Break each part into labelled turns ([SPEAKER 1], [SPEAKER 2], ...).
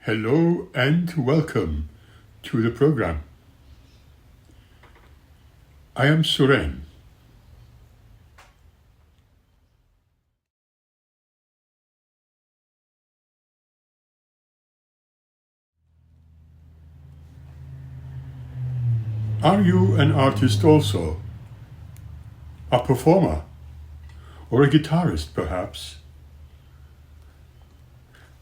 [SPEAKER 1] Hello and welcome to the program. I am Suren. Are you an artist also? A performer? Or a guitarist, perhaps?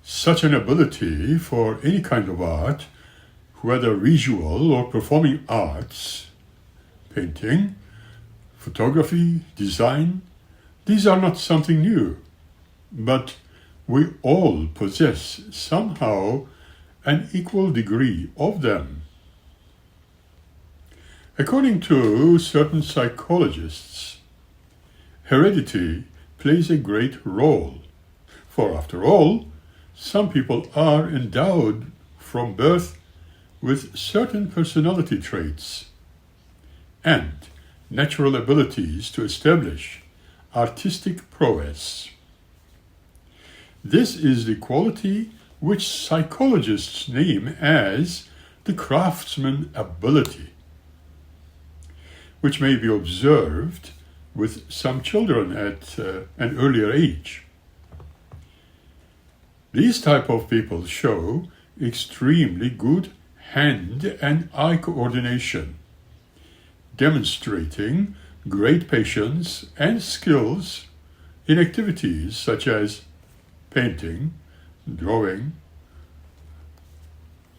[SPEAKER 1] Such an ability for any kind of art, whether visual or performing arts, painting, photography, design, these are not something new, but we all possess somehow an equal degree of them. According to certain psychologists, heredity plays a great role, for after all, some people are endowed from birth with certain personality traits and natural abilities to establish artistic prowess. This is the quality which psychologists name as the craftsman ability, which may be observed with some children at an earlier age. These type of people show extremely good hand and eye coordination, demonstrating great patience and skills in activities such as painting, drawing,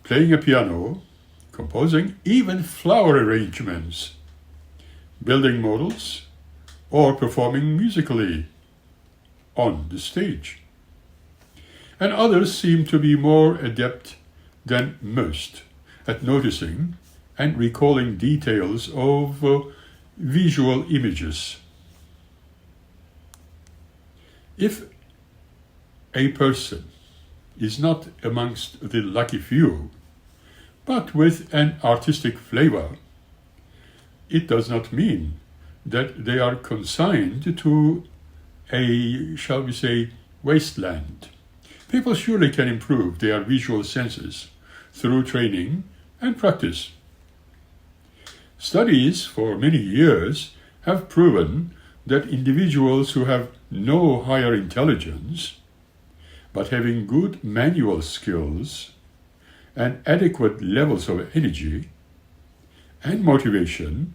[SPEAKER 1] playing a piano, composing, even flower arrangements, building models, or performing musically on the stage. And others seem to be more adept than most at noticing and recalling details of visual images. If a person is not amongst the lucky few, but with an artistic flavor, it does not mean that they are consigned to a, shall we say, wasteland. People surely can improve their visual senses through training and practice. Studies for many years have proven that individuals who have no higher intelligence, but having good manual skills and adequate levels of energy and motivation,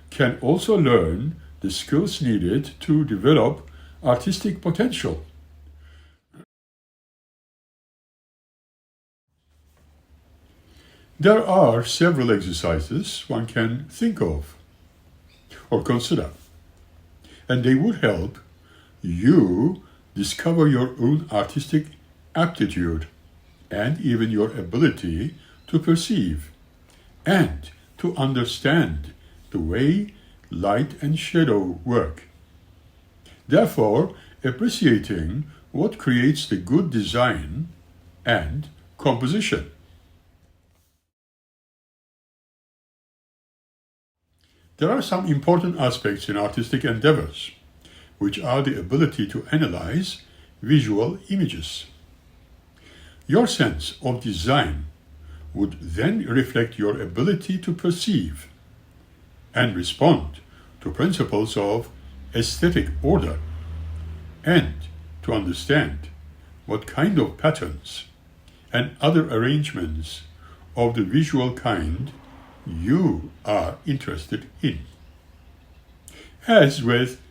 [SPEAKER 1] can also learn the skills needed to develop artistic potential. There are several exercises one can think of or consider, and they would help you discover your own artistic aptitude and even your ability to perceive and to understand the way light and shadow work. Therefore, appreciating what creates the good design and composition. There are some important aspects in artistic endeavors, which are the ability to analyze visual images. Your sense of design would then reflect your ability to perceive and respond to principles of aesthetic order and to understand what kind of patterns and other arrangements of the visual kind you are interested in. As with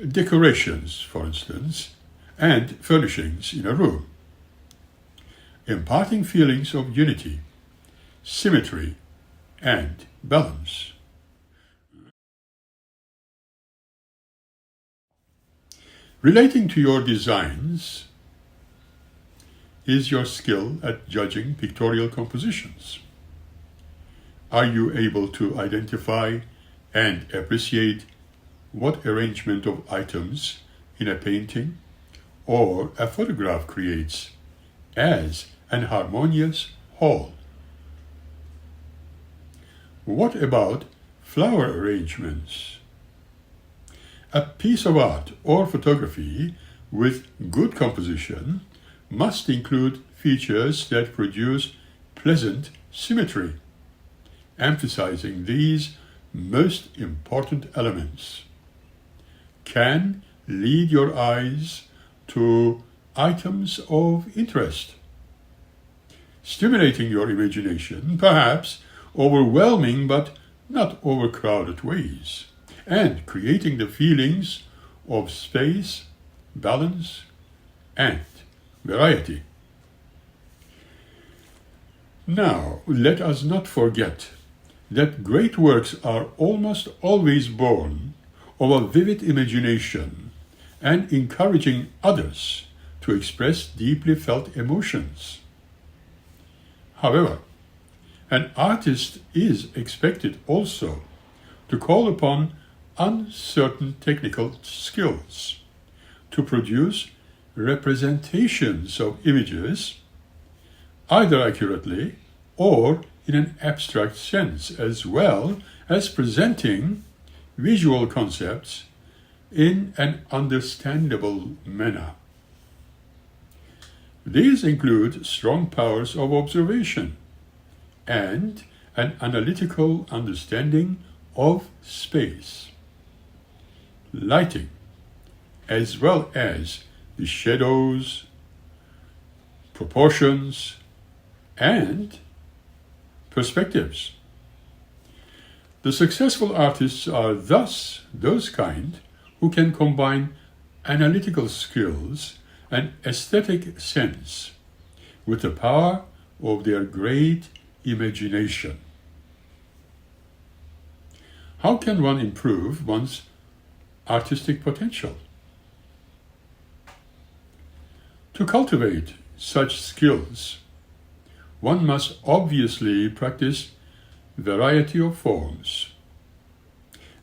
[SPEAKER 1] decorations, for instance, and furnishings in a room, imparting feelings of unity, symmetry, and balance. Relating to your designs is your skill at judging pictorial compositions. Are you able to identify and appreciate what arrangement of items in a painting or a photograph creates as an harmonious whole? What about flower arrangements? A piece of art or photography with good composition must include features that produce pleasant symmetry, emphasizing these most important elements, can lead your eyes to items of interest, stimulating your imagination, perhaps overwhelming but not overcrowded ways, and creating the feelings of space, balance, and variety. Now, let us not forget that great works are almost always born of a vivid imagination and encouraging others to express deeply felt emotions. However, an artist is expected also to call upon uncertain technical skills to produce representations of images, either accurately or in an abstract sense, as well as presenting visual concepts in an understandable manner. These include strong powers of observation and an analytical understanding of space, lighting, as well as the shadows, proportions, and perspectives. The successful artists are thus those kind who can combine analytical skills and aesthetic sense with the power of their great imagination. How can one improve one's artistic potential? To cultivate such skills, one must obviously practice variety of forms,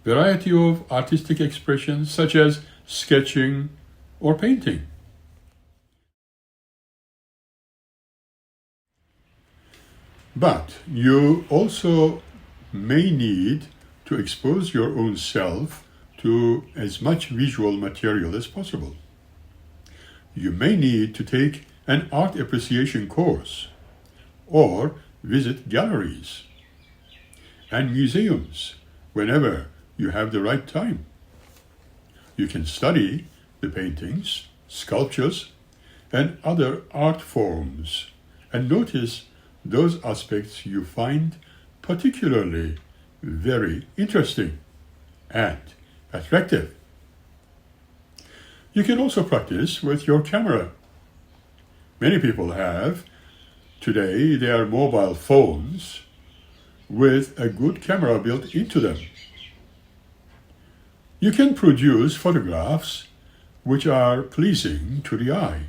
[SPEAKER 1] variety of artistic expressions such as sketching or painting. But you also may need to expose your own self to as much visual material as possible. You may need to take an art appreciation course or visit galleries and museums whenever you have the right time. You can study the paintings, sculptures, and other art forms and notice those aspects you find particularly very interesting and attractive. You can also practice with your camera. Many people have today their mobile phones with a good camera built into them. You can produce photographs which are pleasing to the eye,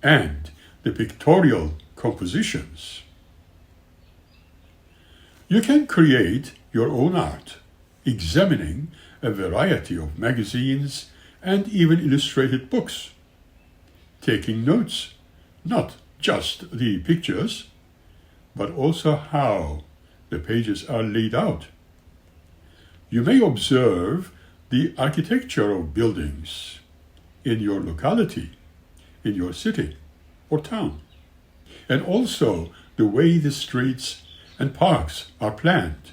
[SPEAKER 1] and the pictorial compositions. You can create your own art, examining a variety of magazines and even illustrated books, taking notes, not just the pictures, but also how the pages are laid out. You may observe the architecture of buildings in your locality, in your city or town, and also the way the streets and parks are planned.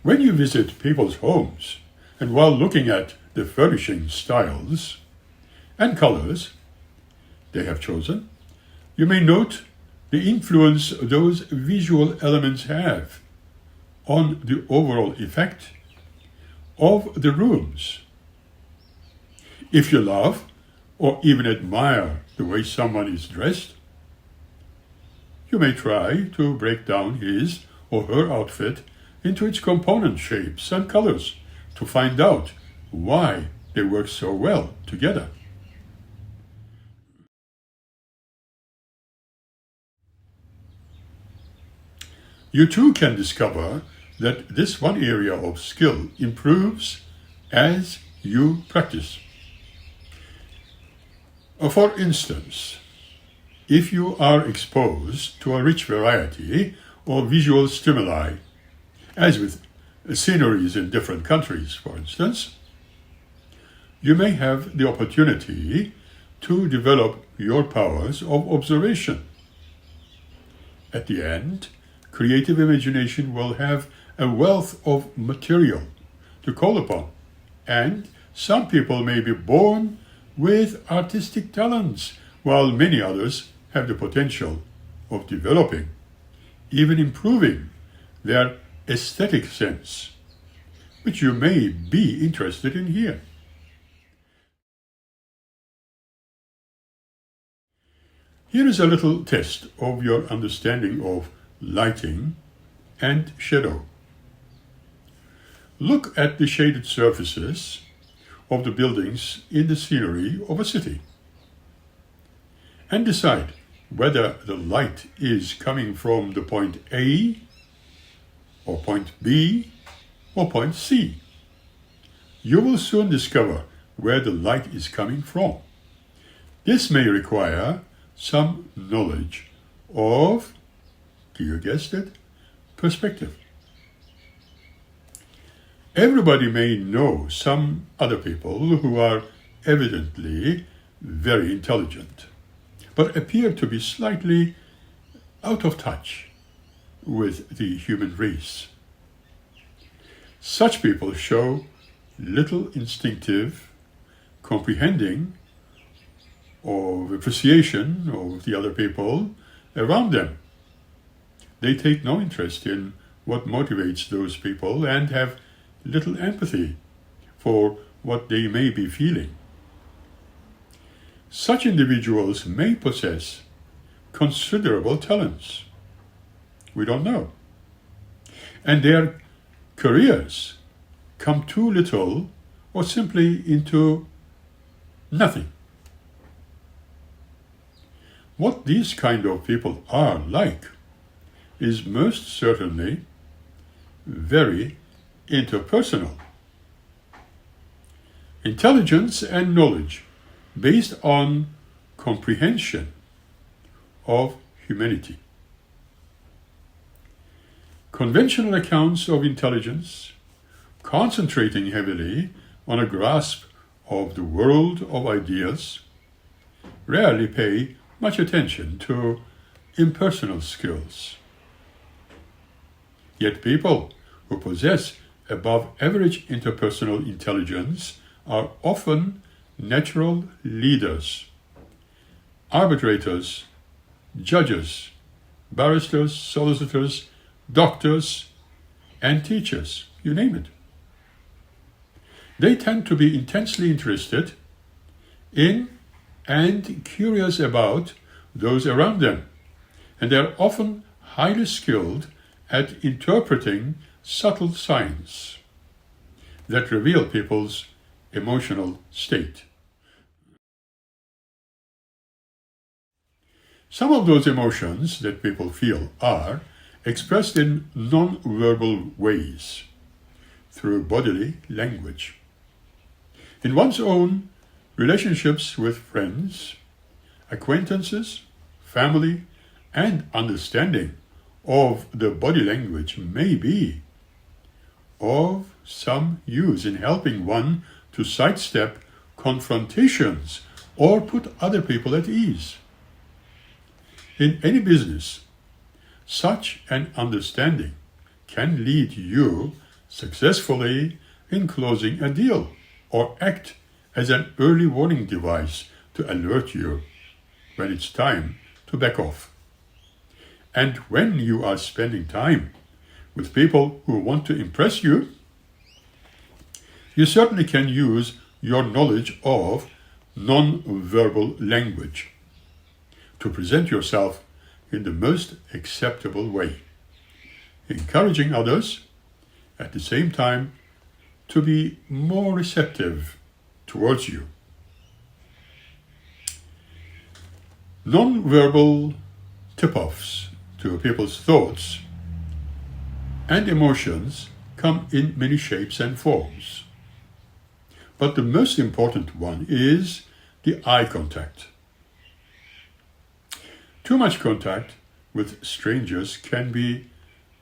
[SPEAKER 1] When you visit people's homes, and while looking at the furnishing styles and colors they have chosen, you may note the influence those visual elements have on the overall effect of the rooms. If you love or even admire the way someone is dressed, you may try to break down his or her outfit into its component shapes and colors to find out why they work so well together. You too can discover that this one area of skill improves as you practice. For instance, if you are exposed to a rich variety of visual stimuli, as with sceneries in different countries, for instance, you may have the opportunity to develop your powers of observation. At the end, creative imagination will have a wealth of material to call upon, and some people may be born with artistic talents, while many others have the potential of developing, even improving, their aesthetic sense, which you may be interested in here. Here is a little test of your understanding of lighting and shadow. Look at the shaded surfaces of the buildings in the scenery of a city and decide whether the light is coming from the point A or point B or point C. You will soon discover where the light is coming from. This may require some knowledge of, you guessed it, perspective. Everybody may know some other people who are evidently very intelligent, but appear to be slightly out of touch with the human race. Such people show little instinctive comprehending or appreciation of the other people around them. They take no interest in what motivates those people and have little empathy for what they may be feeling. Such individuals may possess considerable talents. We don't know. And their careers come too little or simply into nothing. What these kind of people are like is most certainly very interpersonal. Intelligence and knowledge based on comprehension of humanity. Conventional accounts of intelligence, concentrating heavily on a grasp of the world of ideas, rarely pay much attention to impersonal skills. Yet people who possess above average interpersonal intelligence are often natural leaders, arbitrators, judges, barristers, solicitors, doctors, and teachers, you name it. They tend to be intensely interested in and curious about those around them, and they are often highly skilled at interpreting subtle signs that reveal people's emotional state. Some of those emotions that people feel are expressed in non-verbal ways through bodily language. In one's own relationships with friends, acquaintances, family, and understanding of the body language may be of some use in helping one to sidestep confrontations or put other people at ease. In any business, such an understanding can lead you successfully in closing a deal or act as an early warning device to alert you when it's time to back off. And when you are spending time with people who want to impress you, you certainly can use your knowledge of non-verbal language to present yourself in the most acceptable way, encouraging others at the same time to be more receptive towards you. Non-verbal tip-offs to people's thoughts and emotions come in many shapes and forms. But the most important one is the eye contact. Too much contact with strangers can be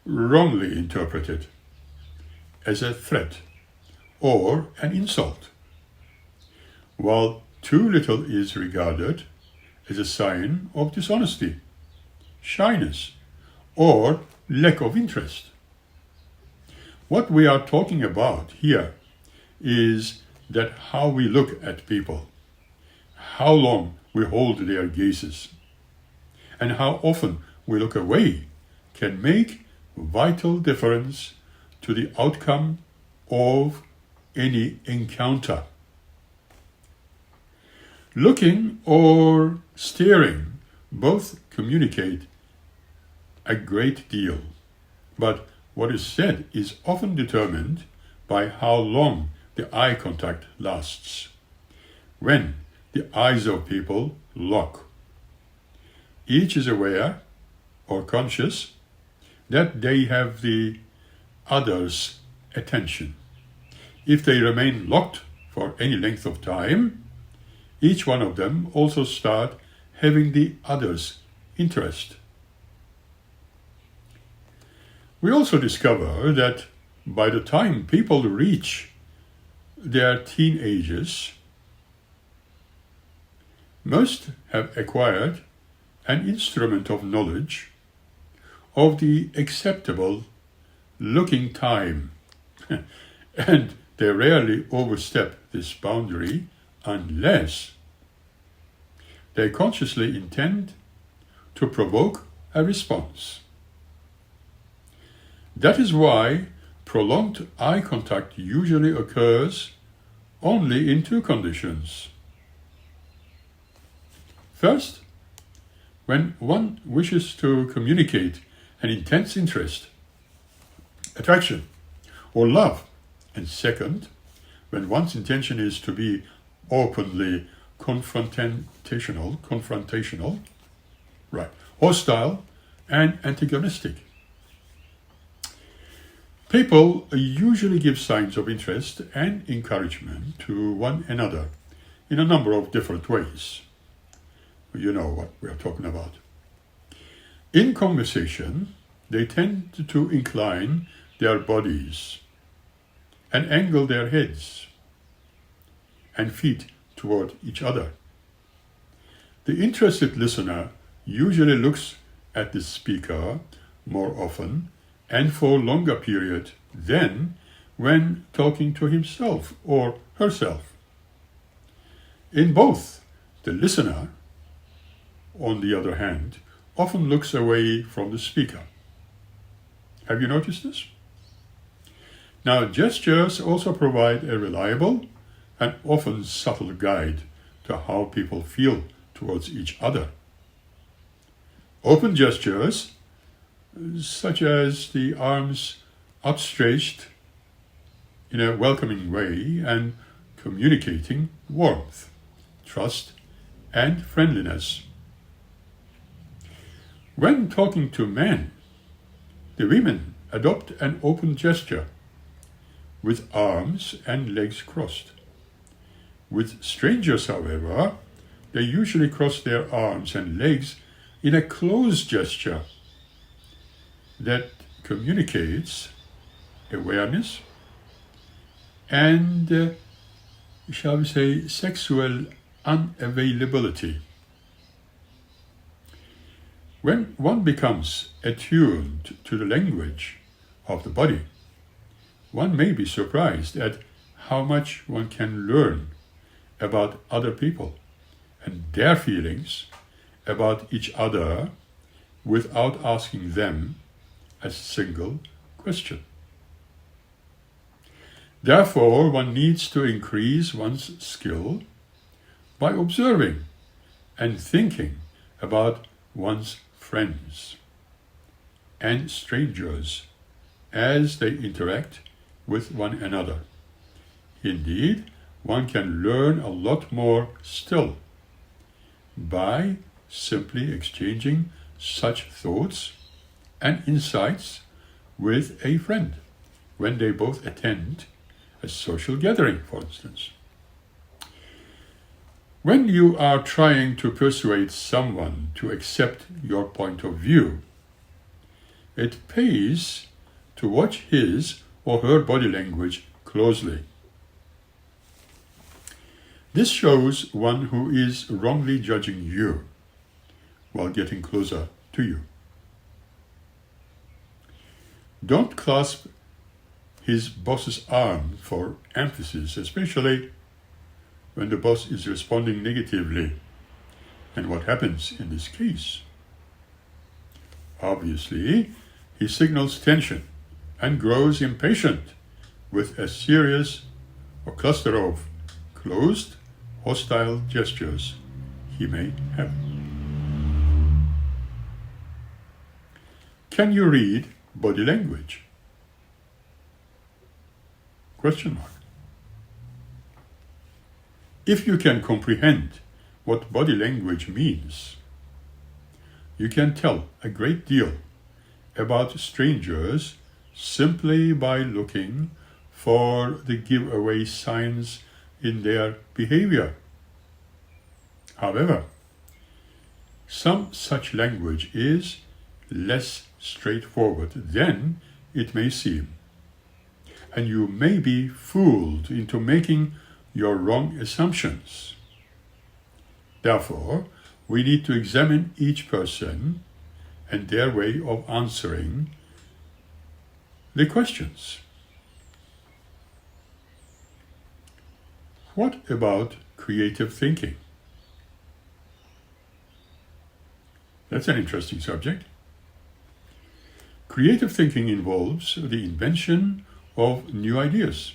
[SPEAKER 1] wrongly interpreted as a threat or an insult, while too little is regarded as a sign of dishonesty, shyness, or lack of interest. What we are talking about here is that how we look at people, how long we hold their gazes, and how often we look away can make vital difference to the outcome of any encounter. Looking or staring both communicate a great deal, but what is said is often determined by how long the eye contact lasts. When the eyes of people lock, each is aware or conscious that they have the other's attention. If they remain locked for any length of time, each one of them also start having the other's interest. We also discover that by the time people reach their teenagers, most have acquired an instrument of knowledge of the acceptable looking time, and they rarely overstep this boundary unless they consciously intend to provoke a response. That is why prolonged eye contact usually occurs only in two conditions. First, when one wishes to communicate an intense interest, attraction, or love, and second, when one's intention is to be openly confrontational, hostile, and antagonistic. People usually give signs of interest and encouragement to one another in a number of different ways. You know what we are talking about. In conversation, they tend to incline their bodies and angle their heads and feet toward each other. The interested listener usually looks at the speaker more often and for longer period than when talking to himself or herself. In both, the listener, on the other hand, often looks away from the speaker. Have you noticed this? Now, gestures also provide a reliable and often subtle guide to how people feel towards each other. Open gestures, such as the arms outstretched in a welcoming way and communicating warmth, trust, and friendliness. When talking to men, the women adopt an open gesture with arms and legs crossed. With strangers, however, they usually cross their arms and legs in a closed gesture that communicates awareness and, shall we say, sexual unavailability. When one becomes attuned to the language of the body, one may be surprised at how much one can learn about other people and their feelings about each other without asking them a single question. Therefore, one needs to increase one's skill by observing and thinking about one's friends and strangers as they interact with one another. Indeed, one can learn a lot more still by simply exchanging such thoughts and insights with a friend when they both attend a social gathering, for instance. When you are trying to persuade someone to accept your point of view, it pays to watch his or her body language closely. This shows one who is wrongly judging you while getting closer to you. Don't clasp his boss's arm for emphasis, especially when the boss is responding negatively. And what happens in this case? Obviously, he signals tension and grows impatient with a series or cluster of closed, hostile gestures he may have. Can you read body language? Question mark. If you can comprehend what body language means, you can tell a great deal about strangers simply by looking for the giveaway signs in their behavior. However, some such language is less straightforward than it may seem, and you may be fooled into making your wrong assumptions. Therefore, we need to examine each person and their way of answering the questions. What about creative thinking? That's an interesting subject. Creative thinking involves the invention of new ideas,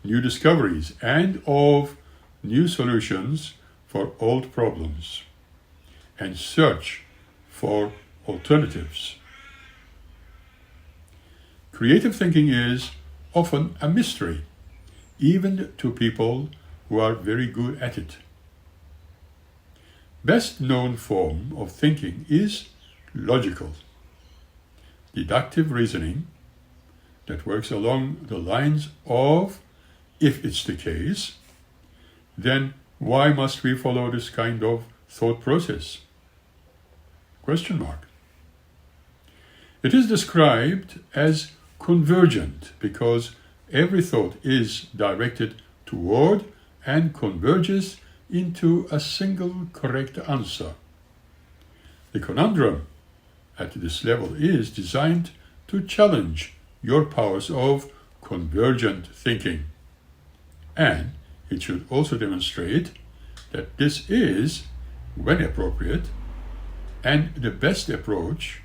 [SPEAKER 1] new discoveries, and of new solutions for old problems, and search for alternatives. Creative thinking is often a mystery, even to people who are very good at it. Best known form of thinking is logical, deductive reasoning that works along the lines of, if it's the case, then why must we follow this kind of thought process? Question mark. It is described as convergent because every thought is directed toward and converges into a single correct answer. The conundrum at this level is designed to challenge your powers of convergent thinking, and it should also demonstrate that this is, when appropriate, and the best approach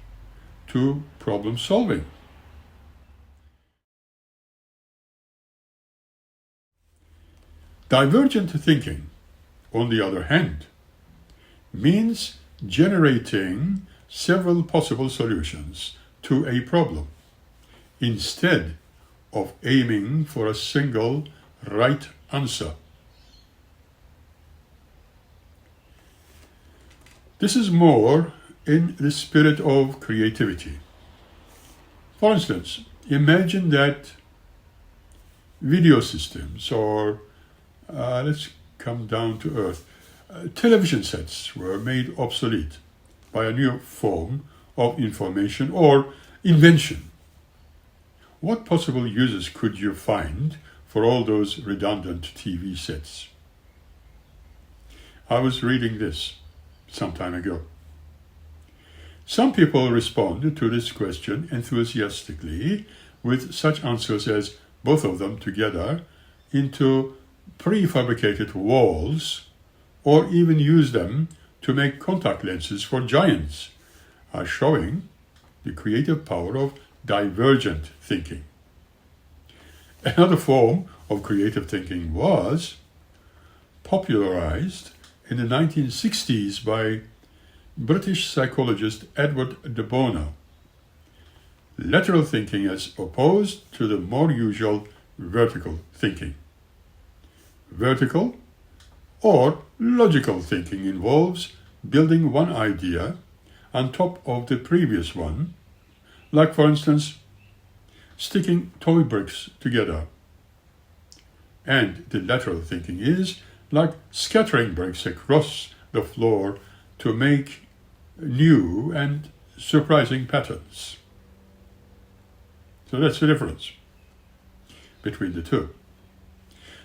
[SPEAKER 1] to problem solving. Divergent thinking, on the other hand, means generating several possible solutions to a problem instead of aiming for a single right answer. This is more in the spirit of creativity. For instance, imagine that video systems, or let's come down to earth, television sets were made obsolete by a new form of information or invention. What possible uses could you find for all those redundant TV sets? I was reading this some time ago. Some people respond to this question enthusiastically with such answers as both of them together into prefabricated walls, or even use them to make contact lenses for giants, are showing the creative power of divergent thinking. Another form of creative thinking was popularized in the 1960s by British psychologist Edward de Bono. Lateral thinking as opposed to the more usual vertical thinking. Vertical or logical thinking involves building one idea on top of the previous one, like, for instance, sticking toy bricks together. And the lateral thinking is like scattering bricks across the floor to make new and surprising patterns. So that's the difference between the two.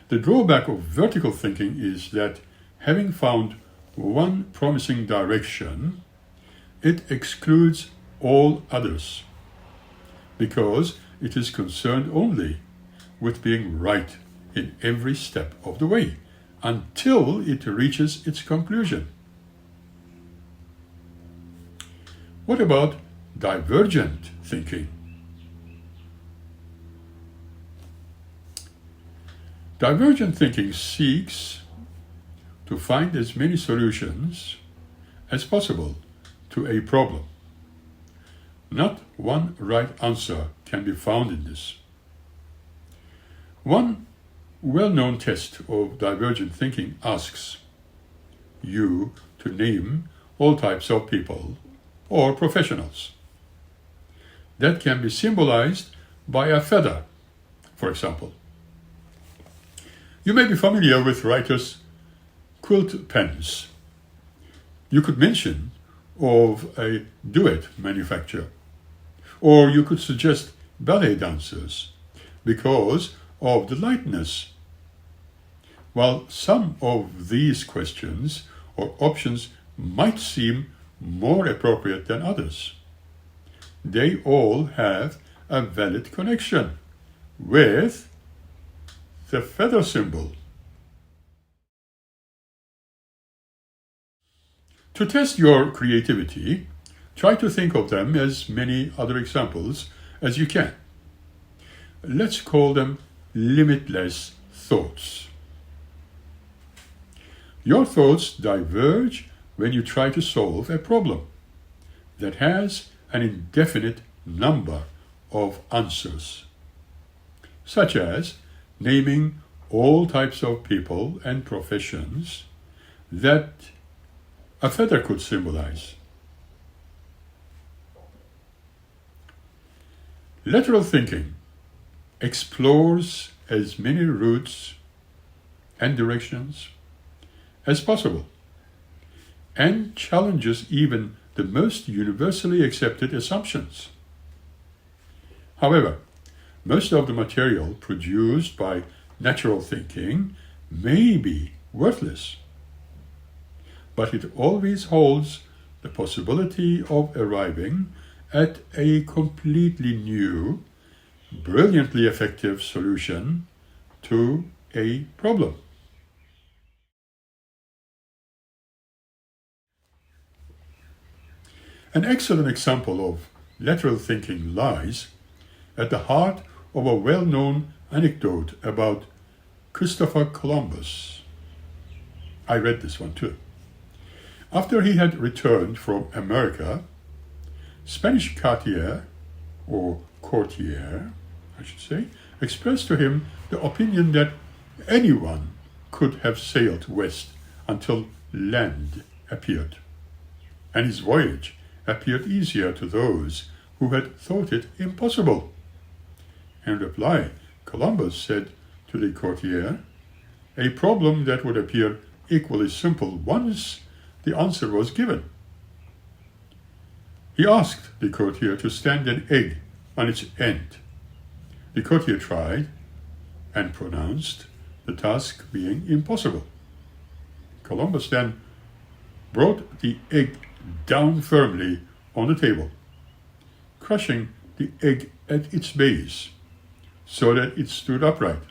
[SPEAKER 1] The drawback of vertical thinking is that having found one promising direction, it excludes all others because it is concerned only with being right in every step of the way until it reaches its conclusion. What about divergent thinking? Divergent thinking seeks to find as many solutions as possible to a problem. Not one right answer can be found in this. One well-known test of divergent thinking asks you to name all types of people or professionals. That can be symbolized by a feather, for example. You may be familiar with writers' quilt pens. You could mention of a duet manufacturer, or you could suggest ballet dancers because of the lightness. While some of these questions or options might seem more appropriate than others, they all have a valid connection with the feather symbol. To test your creativity, try to think of them as many other examples as you can. Let's call them limitless thoughts. Your thoughts diverge when you try to solve a problem that has an indefinite number of answers, such as naming all types of people and professions that a feather could symbolize. Lateral thinking explores as many routes and directions as possible and challenges even the most universally accepted assumptions. However, most of the material produced by natural thinking may be worthless, but it always holds the possibility of arriving at a completely new, brilliantly effective solution to a problem. An excellent example of lateral thinking lies at the heart of a well-known anecdote about Christopher Columbus. I read this one too. After he had returned from America, Spanish courtier, I should say, expressed to him the opinion that anyone could have sailed west until land appeared, and his voyage appeared easier to those who had thought it impossible. In reply, Columbus said to the courtier, a problem that would appear equally simple once the answer was given. He asked the courtier to stand an egg on its end. The courtier tried and pronounced the task being impossible. Columbus then brought the egg down firmly on the table, crushing the egg at its base so that it stood upright.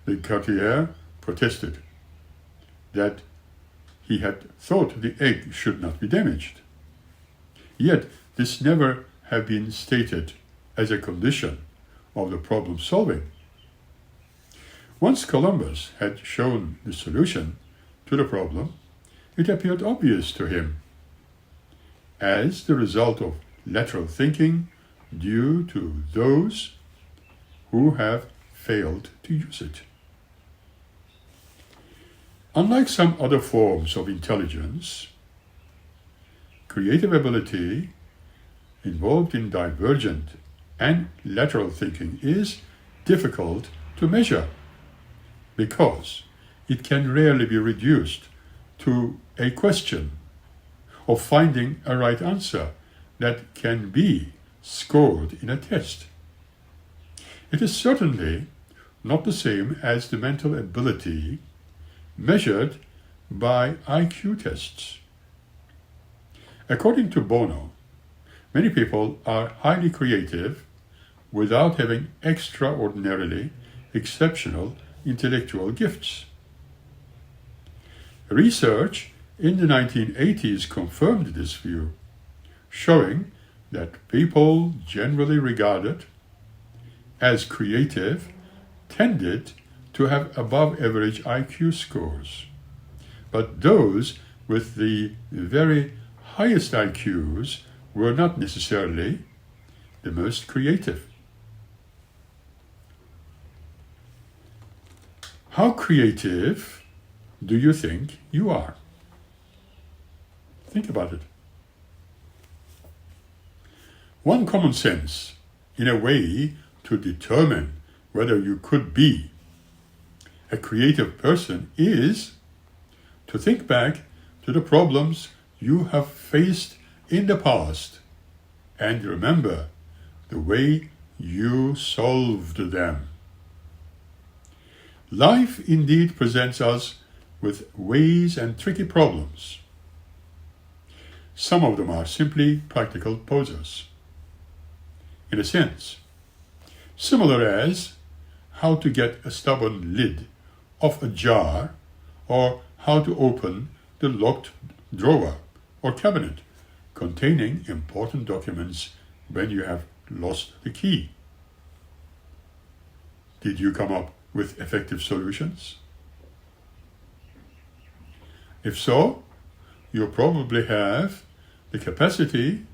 [SPEAKER 1] The courtier protested that he had thought the egg should not be damaged. Yet this never had been stated as a condition of the problem solving. Once Columbus had shown the solution to the problem, it appeared obvious to him as the result of lateral thinking due to those who have failed to use it. Unlike some other forms of intelligence, creative ability involved in divergent and lateral thinking is difficult to measure because it can rarely be reduced to a question of finding a right answer that can be scored in a test. It is certainly not the same as the mental ability measured by IQ tests. According to Bono, many people are highly creative without having extraordinarily exceptional intellectual gifts. Research in the 1980s confirmed this view, showing that people generally regarded as creative tended to have above average IQ scores, but those with the very highest IQs were not necessarily the most creative. How creative do you think you are? Think about it. One common sense, in a way, to determine whether you could be a creative person is to think back to the problems you have faced in the past and remember the way you solved them. Life indeed presents us with ways and tricky problems. Some of them are simply practical posers, in a sense, similar as how to get a stubborn lid off a jar or how to open the locked drawer or cabinet containing important documents when you have lost the key. Did you come up with effective solutions? If so, you probably have the capacity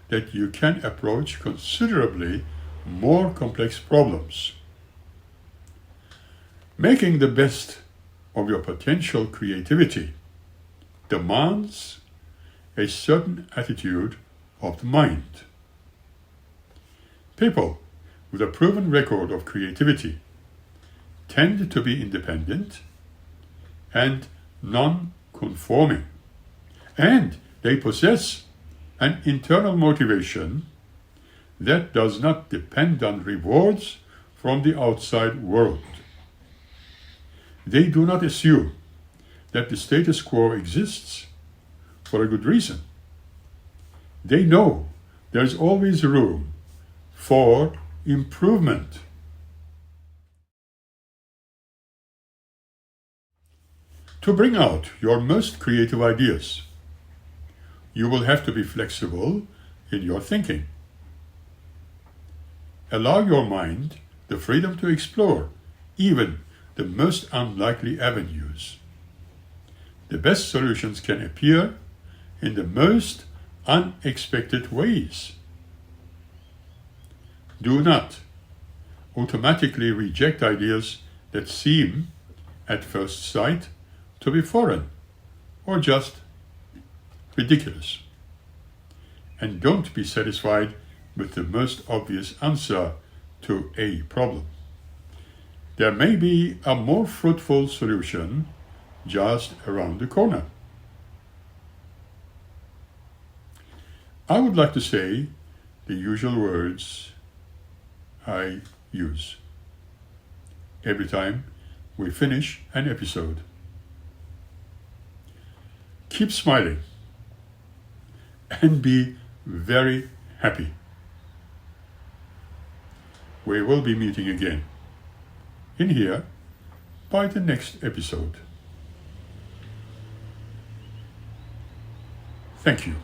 [SPEAKER 1] that you can approach considerably more complex problems. Making the best of your potential creativity demands a certain attitude of the mind. People with a proven record of creativity tend to be independent and non-conforming, and they possess an internal motivation that does not depend on rewards from the outside world. They do not assume that the status quo exists for a good reason. They know there's always room for improvement. To bring out your most creative ideas, you will have to be flexible in your thinking. Allow your mind the freedom to explore even the most unlikely avenues. The best solutions can appear in the most unexpected ways. Do not automatically reject ideas that seem, at first sight, to be foreign or just ridiculous. And don't be satisfied with the most obvious answer to a problem. There may be a more fruitful solution just around the corner. I would like to say the usual words I use every time we finish an episode. Keep smiling and be very happy. We will be meeting again in here by the next episode. Thank you.